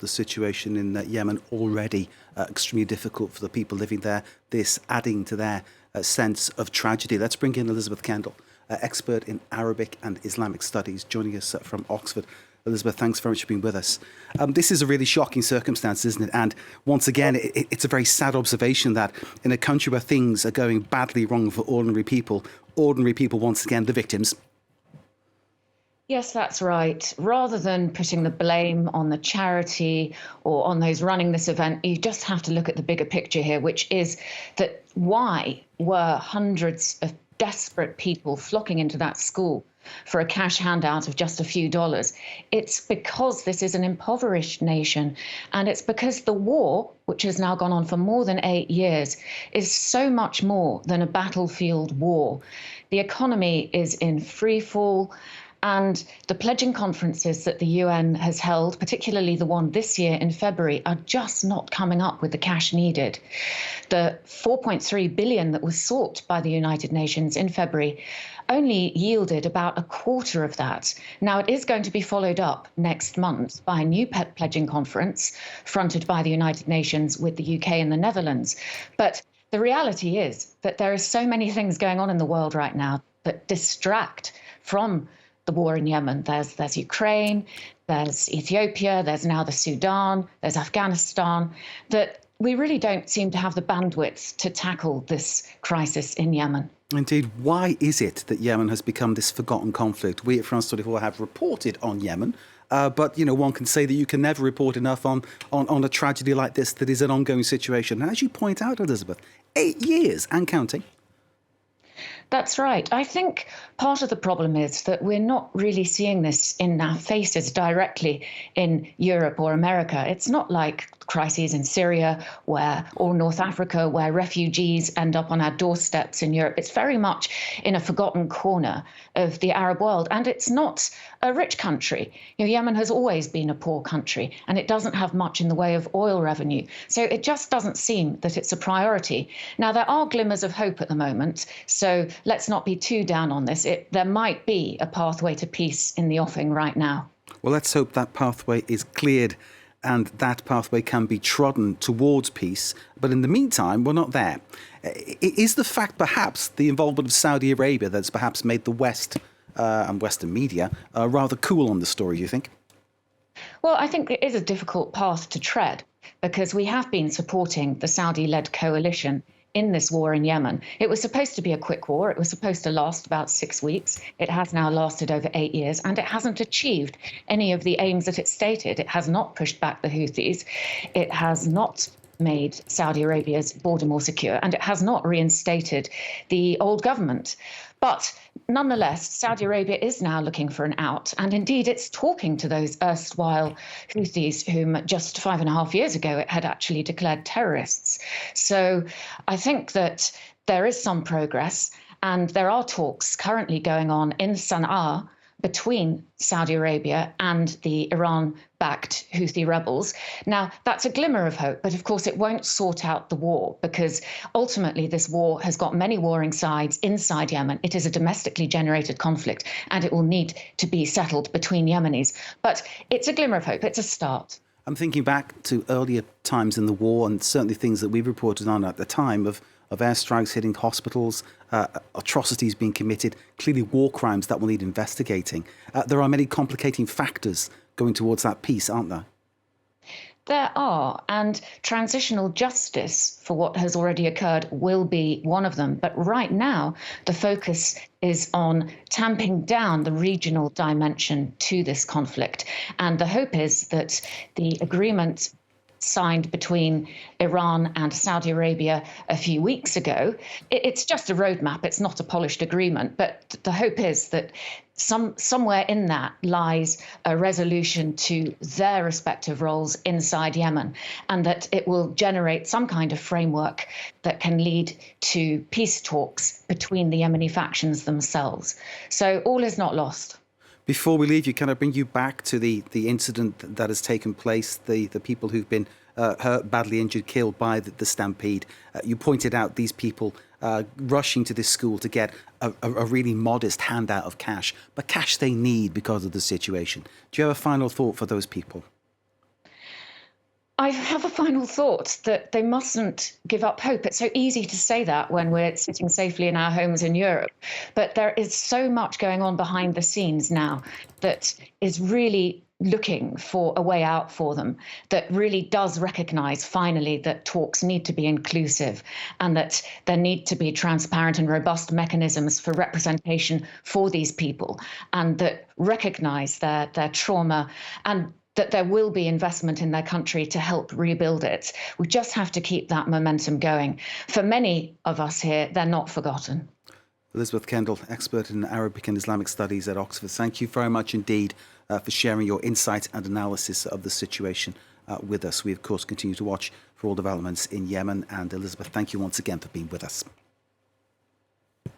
the situation in Yemen already extremely difficult for the people living there, this adding to their sense of tragedy. Let's bring in Elisabeth Kendall, expert in Arabic and Islamic Studies, joining us from Oxford. Elisabeth, thanks very much for being with us. This is a really shocking circumstance, isn't it? And once again, it's a very sad observation that in a country where things are going badly wrong for ordinary people, once again, the victims. Yes, that's right. Rather than putting the blame on the charity or on those running this event, you just have to look at the bigger picture here, which is that why were hundreds of desperate people flocking into that school for a cash handout of just a few dollars? It's because this is an impoverished nation, and it's because the war, which has now gone on for more than 8 years, is so much more than a battlefield war. The economy is in free fall. And the pledging conferences that the UN has held, particularly the one this year in February, are just not coming up with the cash needed. The 4.3 billion that was sought by the United Nations in February only yielded about a quarter of that. Now, it is going to be followed up next month by a new pledging conference fronted by the United Nations with the UK and the Netherlands. But the reality is that there are so many things going on in the world right now that distract from the war in Yemen. There's Ukraine, there's Ethiopia, there's now the Sudan, there's Afghanistan, that we really don't seem to have the bandwidth to tackle this crisis in Yemen. Indeed. Why is it that Yemen has become this forgotten conflict? We at France 24 have reported on Yemen, but, one can say that you can never report enough on a tragedy like this that is an ongoing situation. And as you point out, Elisabeth, 8 years and counting. That's right. I think part of the problem is that we're not really seeing this in our faces directly in Europe or America. It's not like crises in Syria or North Africa, where refugees end up on our doorsteps in Europe. It's very much in a forgotten corner of the Arab world. And it's not a rich country. Yemen has always been a poor country, and it doesn't have much in the way of oil revenue. So it just doesn't seem that it's a priority. Now, there are glimmers of hope at the moment, so let's not be too down on this. There might be a pathway to peace in the offing right now. Well, let's hope that pathway is cleared and that pathway can be trodden towards peace. But in the meantime, we're not there. Is the fact perhaps the involvement of Saudi Arabia that's perhaps made the West and Western media rather cool on the story, you think? Well, I think it is a difficult path to tread because we have been supporting the Saudi-led coalition in this war in Yemen. It was supposed to be a quick war. It was supposed to last about 6 weeks. It has now lasted over 8 years, and it hasn't achieved any of the aims that it stated. It has not pushed back the Houthis. It has not made Saudi Arabia's border more secure, and it has not reinstated the old government. But nonetheless, Saudi Arabia is now looking for an out. And indeed, it's talking to those erstwhile Houthis whom just 5.5 years ago it had actually declared terrorists. So I think that there is some progress, and there are talks currently going on in Sana'a between Saudi Arabia and the Iran-backed Houthi rebels. Now, that's a glimmer of hope, but of course it won't sort out the war, because ultimately this war has got many warring sides inside Yemen. It is a domestically generated conflict, and it will need to be settled between Yemenis. But it's a glimmer of hope. It's a start. I'm thinking back to earlier times in the war, and certainly things that we reported on at the time of airstrikes hitting hospitals, atrocities being committed, clearly war crimes that will need investigating. There are many complicating factors going towards that peace, aren't there? There are, and transitional justice for what has already occurred will be one of them. But right now, the focus is on tamping down the regional dimension to this conflict. And the hope is that the agreement signed between Iran and Saudi Arabia a few weeks ago, it's just a roadmap. It's not a polished agreement. But the hope is that somewhere in that lies a resolution to their respective roles inside Yemen, and that it will generate some kind of framework that can lead to peace talks between the Yemeni factions themselves. So all is not lost. Before we leave you, can I bring you back to the incident that has taken place, the people who've been hurt, badly injured, killed by the Stampede? You pointed out these people rushing to this school to get a really modest handout of cash, but cash they need because of the situation. Do you have a final thought for those people? I have a final thought that they mustn't give up hope. It's so easy to say that when we're sitting safely in our homes in Europe, but there is so much going on behind the scenes now that is really looking for a way out for them, that really does recognize finally that talks need to be inclusive and that there need to be transparent and robust mechanisms for representation for these people, and that recognize their trauma, and that there will be investment in their country to help rebuild it. We just have to keep that momentum going. For many of us here, they're not forgotten. Elisabeth Kendall, expert in Arabic and Islamic Studies at Oxford, thank you very much indeed for sharing your insight and analysis of the situation with us. We, of course, continue to watch for all developments in Yemen. And Elisabeth, thank you once again for being with us.